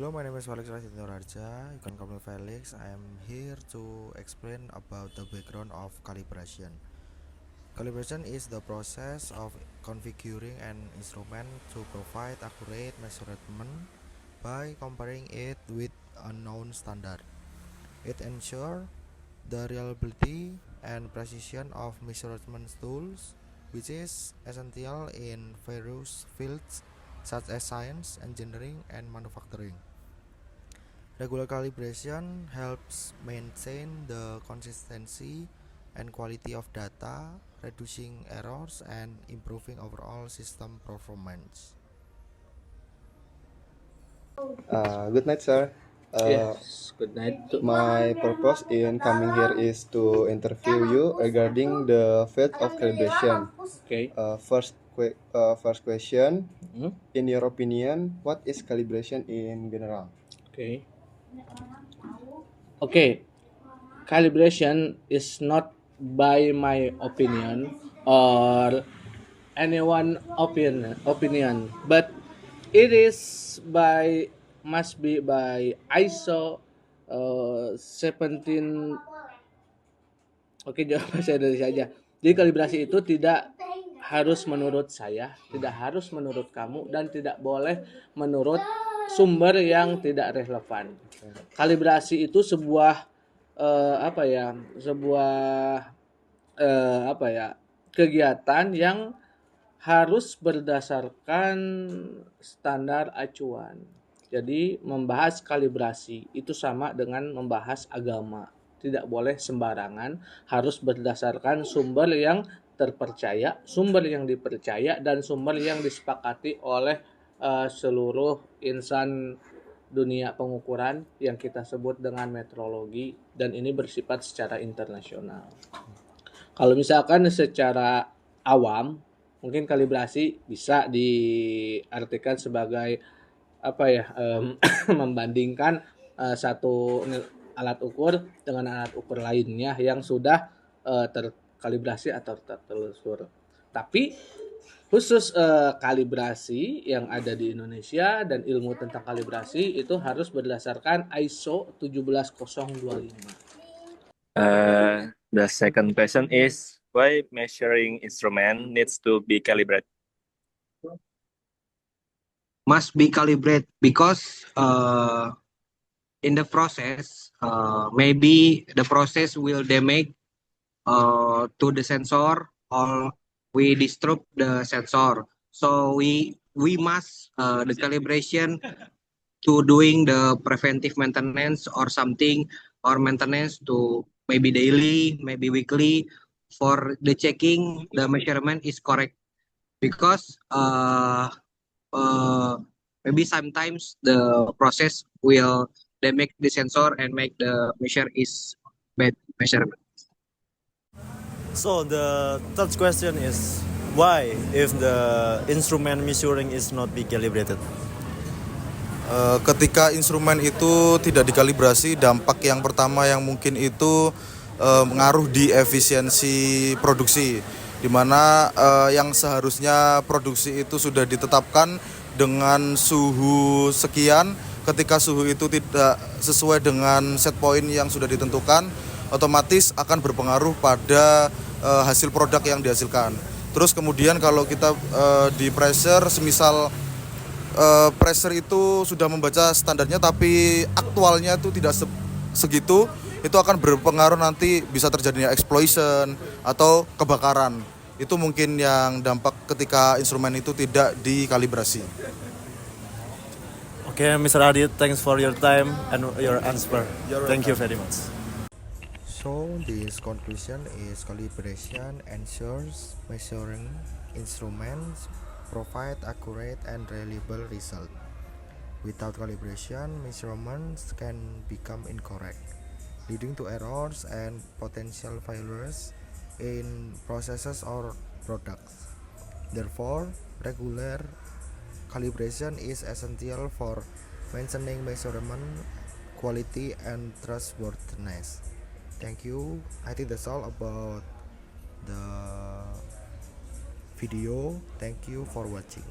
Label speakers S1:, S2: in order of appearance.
S1: Hello, my name is Felix Rasito Raja. You can call me Felix. I am here to explain about the background of calibration. Calibration is the process of configuring an instrument to provide accurate measurement by comparing it with a known standard. It ensures the reliability and precision of measurement tools, which is essential in various fields such as science, engineering, and manufacturing. Regular calibration helps maintain the consistency and quality of data, reducing errors and improving overall system performance.
S2: Good night, sir.
S3: Yes, good night.
S2: My purpose in coming here is to interview you regarding the field of calibration.
S3: Okay.
S2: First question.
S3: Mhm.
S2: In your opinion, what is calibration in general?
S3: Okay. Okay. Calibration is not by my opinion or anyone opinion, but it is by must be by ISO 17. Oke, jawab bahasa Indonesia aja. Jadi kalibrasi itu tidak harus menurut saya, tidak harus menurut kamu, dan tidak boleh menurut sumber yang tidak relevan. Kalibrasi itu sebuah apa ya? Sebuah apa ya? Kegiatan yang harus berdasarkan standar acuan. Jadi membahas kalibrasi itu sama dengan membahas agama. Tidak boleh sembarangan, harus berdasarkan sumber yang terpercaya, sumber yang dipercaya, dan sumber yang disepakati oleh seluruh insan dunia pengukuran yang kita sebut dengan metrologi, dan ini bersifat secara internasional. Kalau misalkan secara awam, mungkin kalibrasi bisa diartikan sebagai apa ya, membandingkan satu alat ukur dengan alat ukur lainnya yang sudah terkalibrasi atau tertelusur. Tapi khusus kalibrasi yang ada di Indonesia dan ilmu tentang kalibrasi itu harus berdasarkan ISO 17025.
S4: The second question is why measuring instrument needs to be calibrated?
S5: Must be calibrated because in the process maybe the process will damage to the sensor or we disturb the sensor, so we must the calibration to doing the preventive maintenance or something, or maintenance to maybe daily, maybe weekly, for the checking the measurement is correct, because maybe sometimes the process will damage the sensor and make the measure is bad measurement.
S6: So the third question is why if the instrument measuring is not be calibrated?
S1: Ketika instrumen itu tidak dikalibrasi, dampak yang pertama yang mungkin itu mengaruh di efisiensi produksi, di mana yang seharusnya produksi itu sudah ditetapkan dengan suhu sekian, ketika suhu itu tidak sesuai dengan set point yang sudah ditentukan, otomatis akan berpengaruh pada hasil produk yang dihasilkan. Terus kemudian kalau kita di pressure, semisal pressure itu sudah membaca standarnya tapi aktualnya itu tidak segitu, itu akan berpengaruh, nanti bisa terjadinya explosion atau kebakaran. Itu mungkin yang dampak ketika instrumen itu tidak dikalibrasi.
S6: Okay, Mr. Adit, thanks for your time and your answer. Thank you very much.
S1: So this conclusion is calibration ensures measuring instruments provide accurate and reliable result. Without calibration, measurements can become incorrect, leading to errors and potential failures in processes or products. Therefore, regular calibration is essential for maintaining measurement quality and trustworthiness. Thank you. I think that's all about the video. Thank you for watching.